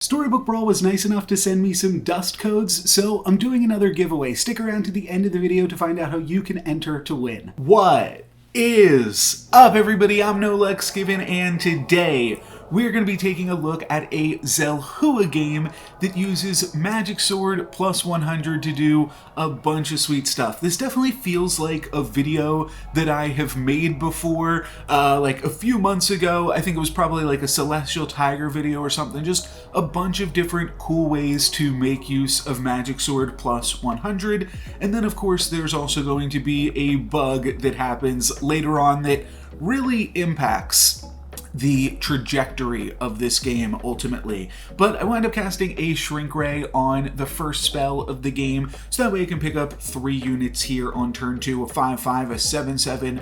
Storybook Brawl was nice enough to send me some dust codes, so I'm doing another giveaway. Stick around to the end of the video to find out how you can enter to win. What is up, everybody? I'm NoLucksGiven, and today we're going to be taking a look at a Zelhua game that uses Magic Sword plus 100 to do a bunch of sweet stuff. This definitely feels like a video that I have made before, like a few months ago. I think it was probably like a Celestial Tiger video or something. Just a bunch of different cool ways to make use of Magic Sword plus 100. And then of course there's also going to be a bug that happens later on that really impacts the trajectory of this game ultimately. But I wind up casting a Shrink Ray on the first spell of the game, so that way I can pick up 3 units here on turn 2, a 5/5, a 7/7,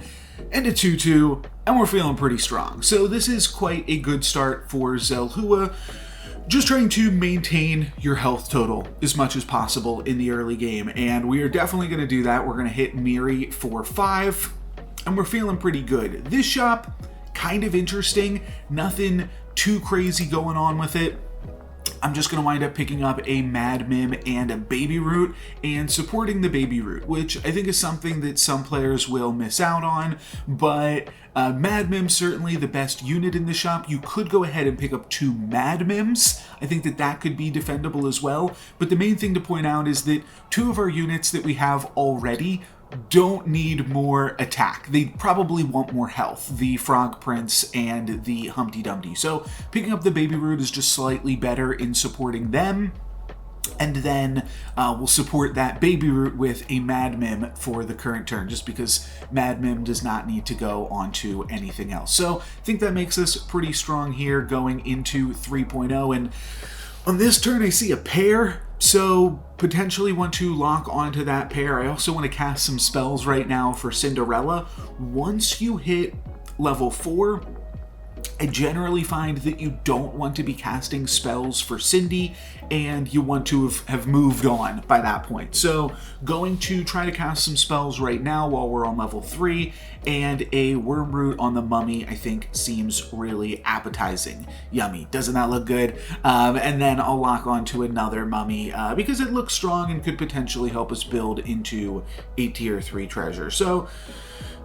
and a 2/2, and we're feeling pretty strong. So this is quite a good start for Zelhua. Just trying to maintain your health total as much as possible in the early game, and we are definitely going to do that. We're going to hit Miri for 5, and we're feeling pretty good. This shop, kind of interesting, nothing too crazy going on with it. I'm just going to wind up picking up a Mad Mim and a Baby Root and supporting the Baby Root, which I think is something that some players will miss out on, but Mad Mim's certainly the best unit in the shop. You could go ahead and pick up 2 Mad Mims. I think that that could be defendable as well, but the main thing to point out is that 2 of our units that we have already don't need more attack. They probably want more health, the Frog Prince and the Humpty Dumpty. So picking up the Baby Root is just slightly better in supporting them. And then we'll support that Baby Root with a Mad Mim for the current turn, just because Mad Mim does not need to go onto anything else. So I think that makes us pretty strong here going into 3.0. And on this turn I see a pair, so potentially want to lock onto that pair. I also want to cast some spells right now for Cinderella. Once you hit level 4, I generally find that you don't want to be casting spells for Cindy, and you want to have moved on by that point. So going to try to cast some spells right now while we're on level 3, and a Wormroot on the Mummy I think seems really appetizing. Yummy. Doesn't that look good? And then I'll lock onto another Mummy because it looks strong and could potentially help us build into a tier 3 treasure. So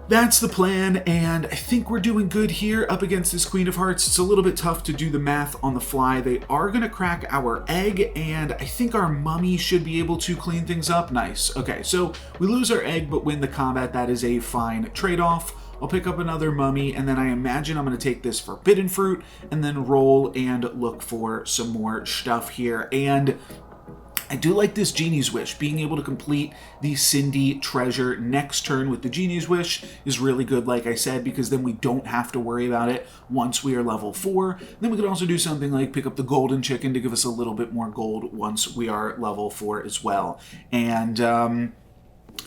that's the plan, and I think we're doing good here up against this Queen of Hearts. It's a little bit tough to do the math on the fly. They are going to crack our egg, and I think our Mummy should be able to clean things up. Nice. Okay, so we lose our egg but win the combat. That is a fine trade-off. I'll pick up another Mummy, and then I imagine I'm going to take this Forbidden Fruit and then roll and look for some more stuff here. And I do like this Genie's Wish. Being able to complete the Cindy treasure next turn with the Genie's Wish is really good, like I said, because then we don't have to worry about it once we are level 4. Then we could also do something like pick up the Golden Chicken to give us a little bit more gold once we are level 4 as well. And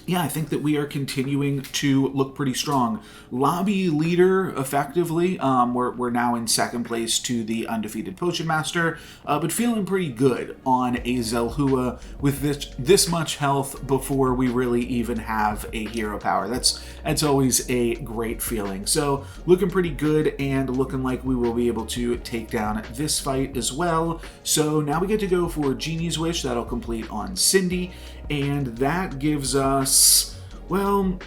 yeah, I think that we are continuing to look pretty strong. Lobby leader, effectively. We're now in 2nd place to the undefeated Potion Master, but feeling pretty good on a Zelhua with this much health before we really even have a hero power. That's always a great feeling. So looking pretty good and looking like we will be able to take down this fight as well. So now we get to go for Genie's Wish. That'll complete on Cindy. And that gives us, well,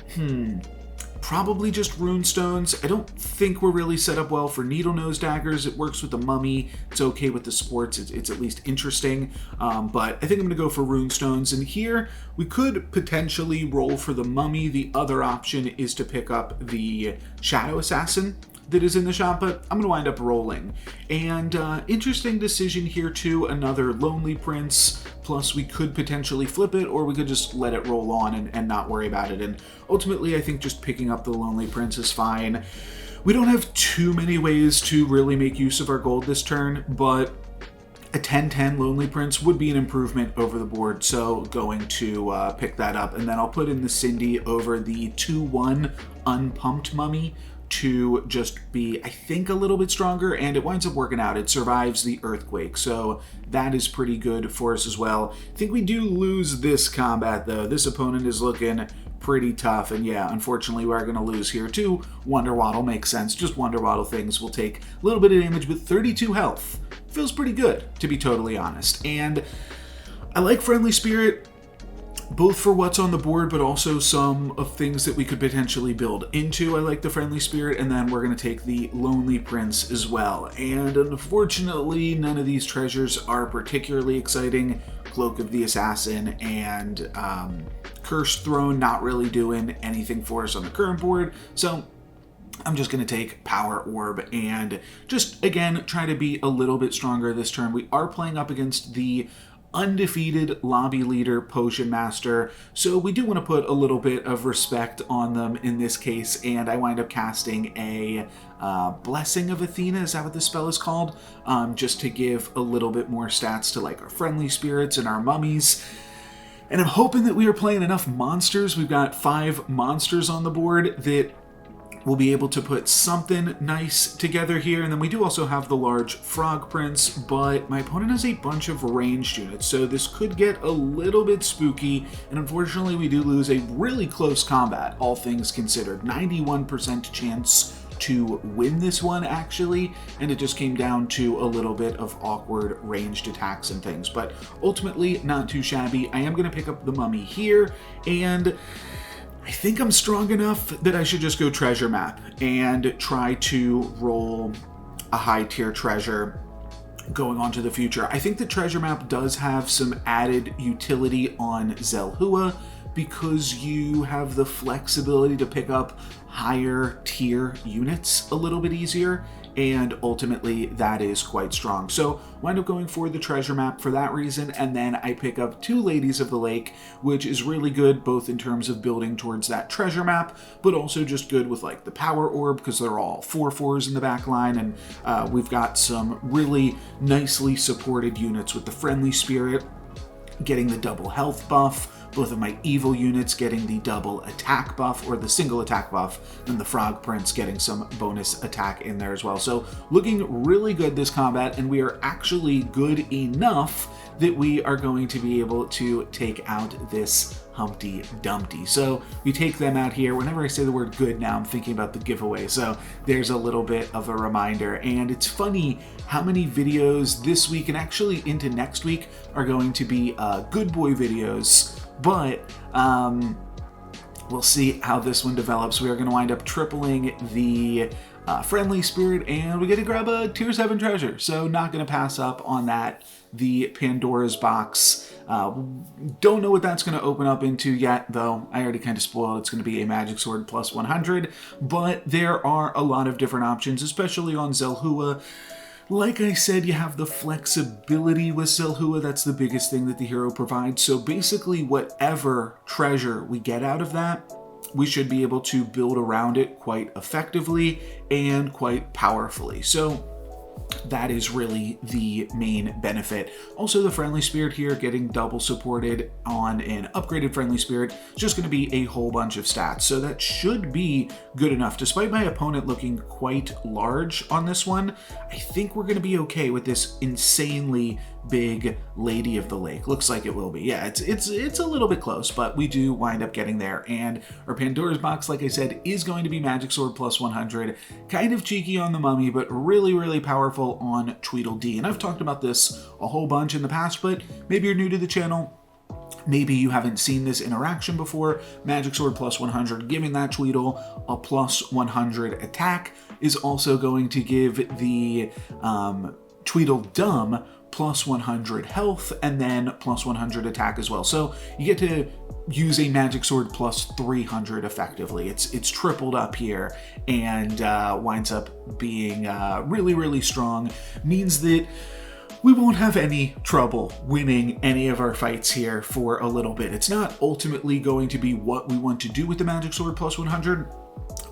probably just Runestones. I don't think we're really set up well for Needle Nose Daggers. It works with the Mummy. It's okay with the sports. It's at least interesting. But I think I'm going to go for Runestones. And here we could potentially roll for the Mummy. The other option is to pick up the Shadow Assassin that is in the shop, but I'm going to wind up rolling. And interesting decision here too, another Lonely Prince, plus we could potentially flip it, or we could just let it roll on and not worry about it. And ultimately I think just picking up the Lonely Prince is fine. We don't have too many ways to really make use of our gold this turn, but a 10/10 Lonely Prince would be an improvement over the board, so going to pick that up. And then I'll put in the Cindy over the 2/1 Unpumped Mummy to just be, I think, a little bit stronger, and it winds up working out. It survives the earthquake, so that is pretty good for us as well. I think we do lose this combat, though. This opponent is looking pretty tough. And yeah, unfortunately, we're going to lose here too. Wonder Waddle makes sense. Just Wonder Waddle things will take a little bit of damage, but 32 health feels pretty good, to be totally honest. And I like Friendly Spirit, both for what's on the board, but also some of things that we could potentially build into. I like the Friendly Spirit, and then we're going to take the Lonely Prince as well. And unfortunately, none of these treasures are particularly exciting. Cloak of the Assassin and Cursed Throne not really doing anything for us on the current board, so I'm just going to take Power Orb and just, again, try to be a little bit stronger this turn. We are playing up against the undefeated lobby leader Potion Master, so we do want to put a little bit of respect on them in this case, and I wind up casting a Blessing of Athena, is that what this spell is called? Just to give a little bit more stats to like our Friendly Spirits and our Mummies. And I'm hoping that we are playing enough monsters. We've got 5 monsters on the board that we'll be able to put something nice together here. And then we do also have the large Frog Prince, but my opponent has a bunch of ranged units, so this could get a little bit spooky. And unfortunately, we do lose a really close combat, all things considered. 91% chance to win this one, actually, and it just came down to a little bit of awkward ranged attacks and things. But ultimately, not too shabby. I am going to pick up the Mummy here, and I think I'm strong enough that I should just go treasure map and try to roll a high tier treasure going on to the future. I think the treasure map does have some added utility on Zelhua because you have the flexibility to pick up higher tier units a little bit easier, and ultimately that is quite strong. So wind up going for the treasure map for that reason, and then I pick up 2 Ladies of the Lake, which is really good both in terms of building towards that treasure map, but also just good with like the Power Orb because they're all 4/4s in the back line, and we've got some really nicely supported units with the Friendly Spirit getting the double health buff, both of my evil units getting the double attack buff or the single attack buff, and the Frog Prince getting some bonus attack in there as well. So looking really good this combat, and we are actually good enough that we are going to be able to take out this Humpty Dumpty. So we take them out here. Whenever I say the word good now, I'm thinking about the giveaway. So there's a little bit of a reminder. And it's funny how many videos this week and actually into next week are going to be good boy videos. But we'll see how this one develops. We are going to wind up tripling the Friendly Spirit, and we get to grab a tier 7 treasure. So not going to pass up on that. The Pandora's Box. Don't know what that's going to open up into yet, though. I already kind of spoiled. It's going to be a Magic Sword plus 100, but there are a lot of different options, especially on Zelhua. Like I said, you have the flexibility with Zelhua. That's the biggest thing that the hero provides. So basically, whatever treasure we get out of that, we should be able to build around it quite effectively and quite powerfully. So that is really the main benefit. Also, the Friendly Spirit here getting double supported on an upgraded Friendly Spirit is just going to be a whole bunch of stats. So that should be good enough. Despite my opponent looking quite large on this one, I think we're going to be okay with this insanely big Lady of the Lake. Looks like it will be. Yeah, it's a little bit close, but we do wind up getting there. And our Pandora's Box, like I said, is going to be Magic Sword plus 100. Kind of cheeky on the Mummy, but really, really powerful on Tweedledee. And I've talked about this a whole bunch in the past, but maybe you're new to the channel. Maybe you haven't seen this interaction before. Magic Sword plus 100, giving that Tweedle a plus 100 attack, is also going to give the Tweedledum plus 100 health, and then plus 100 attack as well. So you get to use a Magic Sword plus 300 effectively. It's tripled up here, and winds up being really, really strong. Means that we won't have any trouble winning any of our fights here for a little bit. It's not ultimately going to be what we want to do with the Magic Sword plus 100,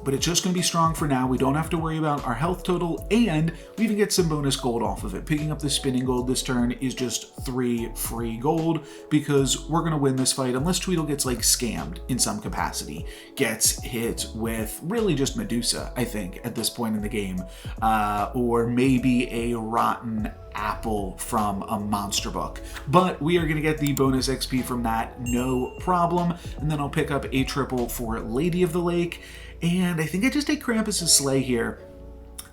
but it's just going to be strong for now. We don't have to worry about our health total, and we even get some bonus gold off of it. Picking up the spinning gold this turn is just 3 free gold, because we're going to win this fight unless Tweedle gets like scammed in some capacity, gets hit with really just Medusa, I think, at this point in the game, or maybe a rotten apple from a monster book. But we are going to get the bonus XP from that, no problem. And then I'll pick up a triple for Lady of the Lake, and I think I just take Krampus's sleigh here.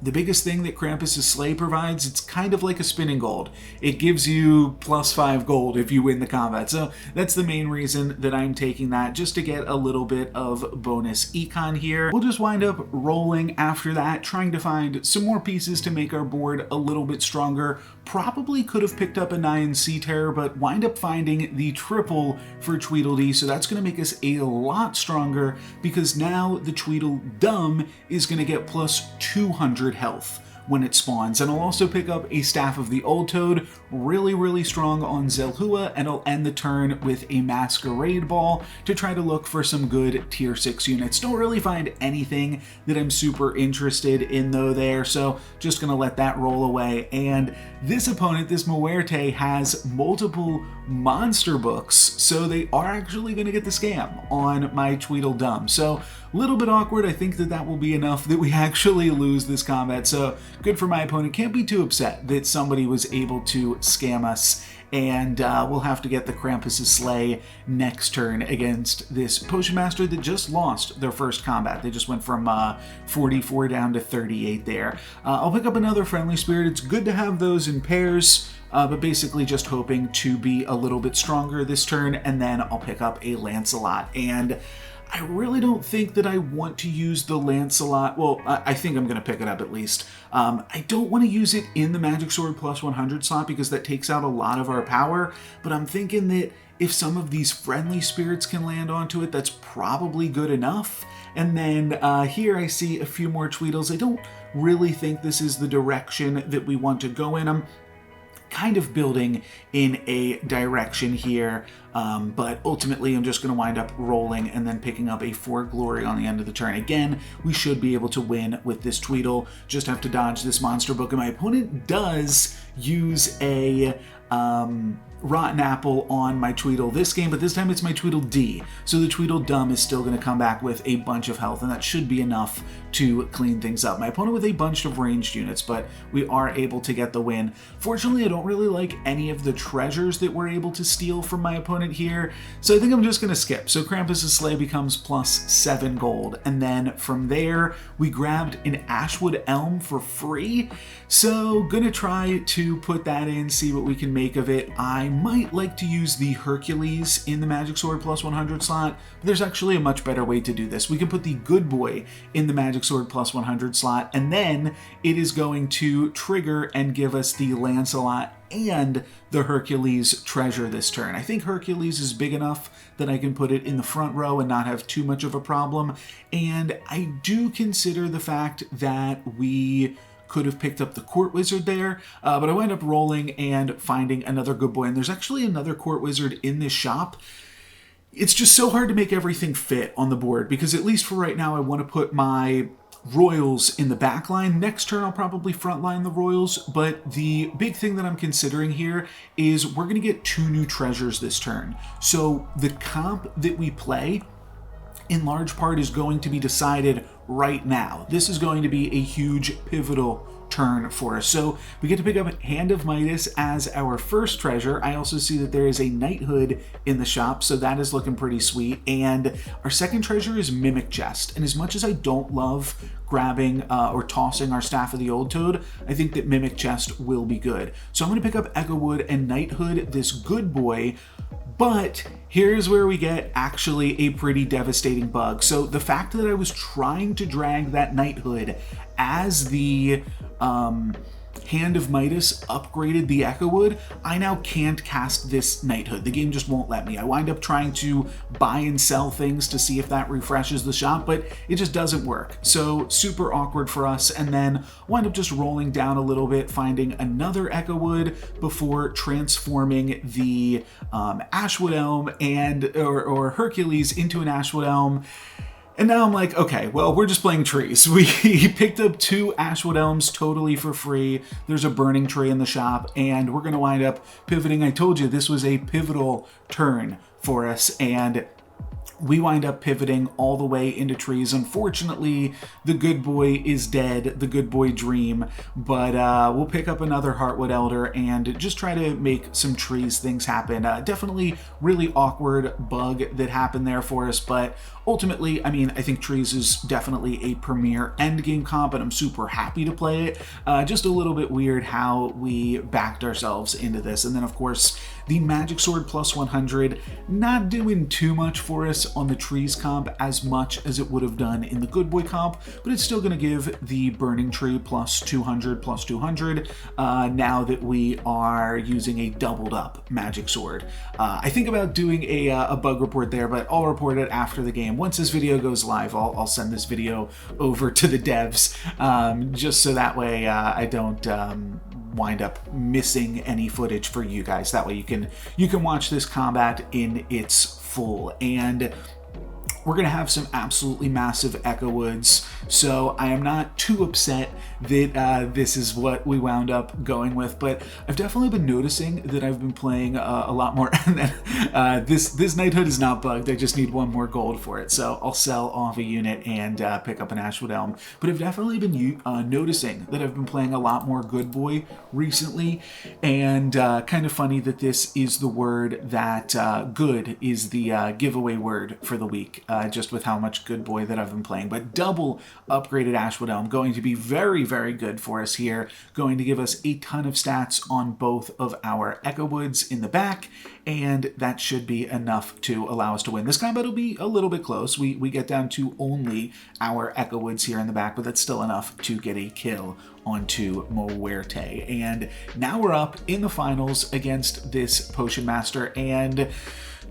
The biggest thing that Krampus's sleigh provides, it's kind of like a spinning gold. It gives you +5 gold if you win the combat. So that's the main reason that I'm taking that, just to get a little bit of bonus econ here. We'll just wind up rolling after that, trying to find some more pieces to make our board a little bit stronger. Probably could have picked up a 9 Sea Terror, but wind up finding the triple for Tweedledee, so that's going to make us a lot stronger, because now the Tweedledum is going to get +200 health when it spawns. And I'll also pick up a Staff of the Old Toad, really strong on Zelhua, and I'll end the turn with a Masquerade Ball to try to look for some good tier 6 units. Don't really find anything that I'm super interested in though there, so just gonna let that roll away. And this opponent, this Muerte, has multiple monster books, so they are actually gonna get the scam on my Tweedledum. So a little bit awkward. I think that that will be enough that we actually lose this combat. So good for my opponent. Can't be too upset that somebody was able to scam us. And we'll have to get the Krampus's sleigh next turn against this Potion Master that just lost their first combat. They just went from 44 down to 38 there. I'll pick up another Friendly Spirit. It's good to have those in pairs. But basically just hoping to be a little bit stronger this turn, and then I'll pick up a Lancelot. And I really don't think that I want to use the Lancelot. Well, I think I'm going to pick it up at least. I don't want to use it in the Magic Sword +100 slot because that takes out a lot of our power, but I'm thinking that if some of these Friendly Spirits can land onto it, that's probably good enough. And then here I see a few more Tweedles. I don't really think this is the direction that we want to go in. I'm kind of building in a direction here, but ultimately I'm just going to wind up rolling and then picking up a 4 Glory on the end of the turn. Again, we should be able to win with this Tweedle, just have to dodge this monster book, and my opponent does use a Rotten Apple on my Tweedle this game, but this time it's my Tweedledee. So the Tweedledum is still going to come back with a bunch of health, and that should be enough to clean things up. My opponent with a bunch of ranged units, but we are able to get the win. Fortunately, I don't really like any of the treasures that we're able to steal from my opponent here, so I think I'm just going to skip. So Krampus's sleigh becomes +7 gold, and then from there, we grabbed an Ashwood Elm for free, so gonna try to put that in, see what we can make of it. I might like to use the Hercules in the Magic Sword +100 slot, but there's actually a much better way to do this. We can put the Good Boy in the Magic Sword +100 slot, and then it is going to trigger and give us the Lancelot and the Hercules treasure this turn. I think Hercules is big enough that I can put it in the front row and not have too much of a problem, and I do consider the fact that we could have picked up the Court Wizard there, but I wind up rolling and finding another Good Boy, and there's actually another Court Wizard in this shop. It's just so hard to make everything fit on the board, because at least for right now I want to put my Royals in the back line. Next turn I'll probably frontline the Royals, but the big thing that I'm considering here is we're going to get 2 new treasures this turn. So the comp that we play in large part is going to be decided right now. This is going to be a huge pivotal turn for us. So we get to pick up Hand of Midas as our first treasure. I also see that there is a Knighthood in the shop, so that is looking pretty sweet. And our second treasure is Mimic Chest. And as much as I don't love grabbing or tossing our Staff of the Old Toad, I think that Mimic Chest will be good. So I'm going to pick up Echowood and Knighthood, this Good Boy. But here's where we get actually a pretty devastating bug. So the fact that I was trying to drag that Knighthood as the Hand of Midas upgraded the Echowood, I now can't cast this Knighthood. The game just won't let me. I wind up trying to buy and sell things to see if that refreshes the shop, but it just doesn't work. So super awkward for us, and then wind up just rolling down a little bit, finding another Echowood before transforming the Ashwood Elm or Hercules into an Ashwood Elm. And now I'm like, okay, well, we're just playing trees. We picked up 2 Ashwood Elms totally for free. There's a burning tree in the shop, and we're going to wind up pivoting. I told you this was a pivotal turn for us, and we wind up pivoting all the way into trees. Unfortunately, the good boy is dead, the good boy dream, but we'll pick up another Heartwood Elder and just try to make some trees things happen. Definitely really awkward bug that happened there for us, but ultimately, I mean, I think trees is definitely a premier endgame comp, and I'm super happy to play it. Just a little bit weird how we backed ourselves into this. And then, of course, the Magic Sword plus 100, not doing too much for us on the trees comp as much as it would have done in the good boy comp, but it's still going to give the burning tree plus 200 now that we are using a doubled up Magic Sword. I think about doing a bug report there, but I'll report it after the game. Once this video goes live, I'll send this video over to the devs, just so that way I don't wind up missing any footage for you guys. That way you can watch this combat in its full. And we're going to have some absolutely massive Echo Woods, so I am not too upset that this is what we wound up going with, but I've definitely been noticing that I've been playing a lot more, and then this Knighthood is not bugged. I just need 1 more gold for it, so I'll sell off a unit and pick up an Ashwood Elm. But I've definitely been noticing that I've been playing a lot more Good Boy recently, and kind of funny that this is the word that good is the giveaway word for the week. Just with how much Good Boy that I've been playing. But double upgraded Ashwood Elm, going to be very, very good for us here. Going to give us a ton of stats on both of our Echo Woods in the back, and that should be enough to allow us to win. This combat will be a little bit close. We get down to only our Echo Woods here in the back, but that's still enough to get a kill onto Muerte. And now we're up in the finals against this Potion Master, and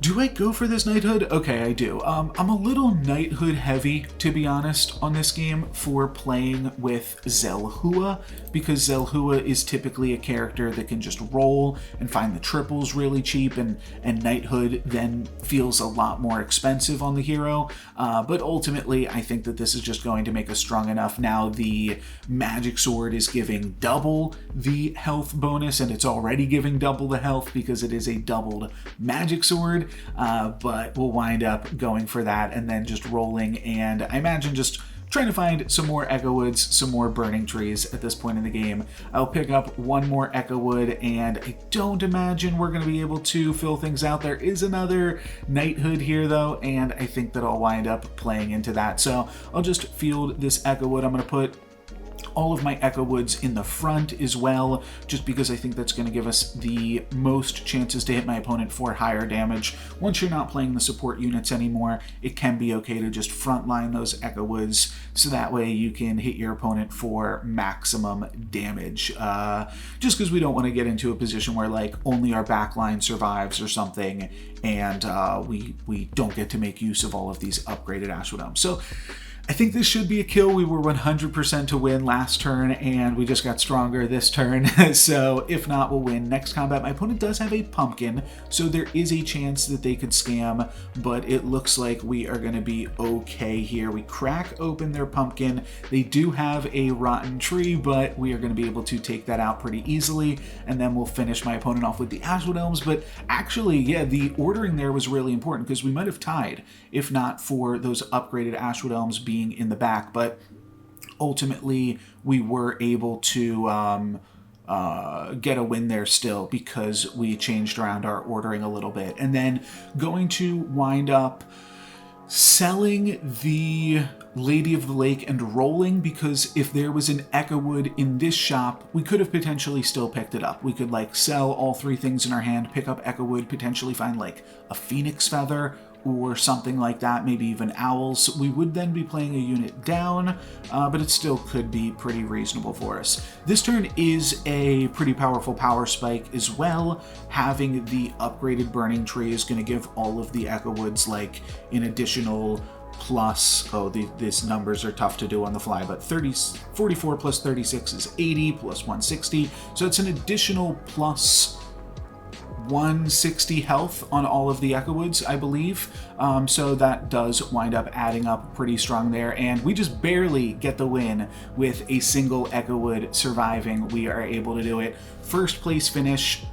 do I go for this Knighthood? Okay, I do. I'm a little Knighthood heavy, to be honest, on this game for playing with Zelhua, because Zelhua is typically a character that can just roll and find the triples really cheap, and Knighthood then feels a lot more expensive on the hero. But ultimately, I think that this is just going to make us strong enough. Now, the Magic Sword is giving double the health bonus, and it's already giving double the health because it is a doubled Magic Sword. But we'll wind up going for that and then just rolling, and I imagine just trying to find some more Echo Woods, some more burning trees at this point in the game. I'll pick up 1 more Echo Wood, and I don't imagine we're going to be able to fill things out. There is another Knighthood here, though, and I think that I'll wind up playing into that. So I'll just field this Echo Wood. I'm going to put all of my Echo Woods in the front as well, just because I think that's going to give us the most chances to hit my opponent for higher damage. Once you're not playing the support units anymore, it can be okay to just frontline those Echo Woods, so that way you can hit your opponent for maximum damage. Just because we don't want to get into a position where like only our backline survives or something, and we don't get to make use of all of these upgraded Ashwood Elms. So I think this should be a kill. We were 100% to win last turn, and we just got stronger this turn. So if not, we'll win next combat. My opponent does have a pumpkin, so there is a chance that they could scam, but it looks like we are going to be okay here. We crack open their pumpkin. They do have a rotten tree, but we are going to be able to take that out pretty easily, and then we'll finish my opponent off with the Ashwood Elms. But actually, yeah, the ordering there was really important, because we might have tied if not for those upgraded Ashwood Elms being in the back, but ultimately we were able to get a win there still because we changed around our ordering a little bit. And then going to wind up selling the Lady of the Lake and rolling, because if there was an Echo Wood in this shop, we could have potentially still picked it up. We could like sell all 3 things in our hand, pick up Echo Wood, potentially find like a Phoenix Feather or something like that, maybe even owls. We would then be playing a unit down, but it still could be pretty reasonable for us. This turn is a pretty powerful power spike as well. Having the upgraded Burning Tree is going to give all of the Echo Woods like an additional plus, these numbers are tough to do on the fly, but 44 plus 36 is 80 plus 160, so it's an additional plus 160 health on all of the Echo Woods, I believe. So that does wind up adding up pretty strong there. And we just barely get the win with a single Echo Wood surviving. We are able to do it. First place finish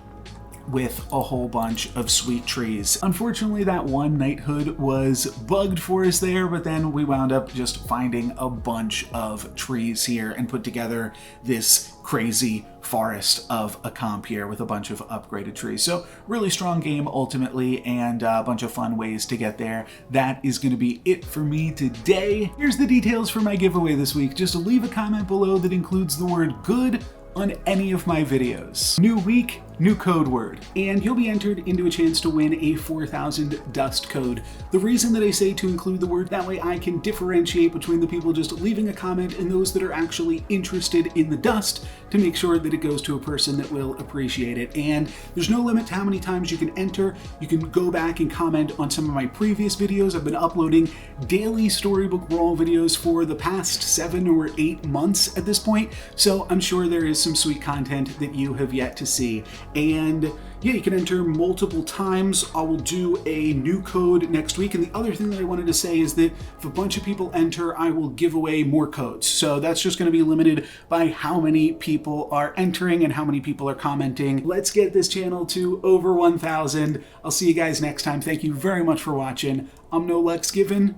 with a whole bunch of sweet trees. Unfortunately, that one knighthood was bugged for us there, but then we wound up just finding a bunch of trees here and put together this crazy forest of a comp here with a bunch of upgraded trees. So really strong game ultimately, and a bunch of fun ways to get there. That is going to be it for me today. Here's the details for my giveaway this week. Just leave a comment below that includes the word good on any of my videos. New week, new code word, and you'll be entered into a chance to win a 4,000 dust code. The reason that I say to include the word, that way I can differentiate between the people just leaving a comment and those that are actually interested in the dust, to make sure that it goes to a person that will appreciate it. And there's no limit to how many times you can enter. You can go back and comment on some of my previous videos. I've been uploading daily Storybook Brawl videos for the past 7 or 8 months at this point, so I'm sure there is some sweet content that you have yet to see. And yeah, you can enter multiple times. I will do a new code next week. And the other thing that I wanted to say is that if a bunch of people enter, I will give away more codes. So that's just going to be limited by how many people are entering and how many people are commenting. Let's get this channel to over 1,000. I'll see you guys next time. Thank you very much for watching. I'm NoLucksGiven.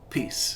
Peace.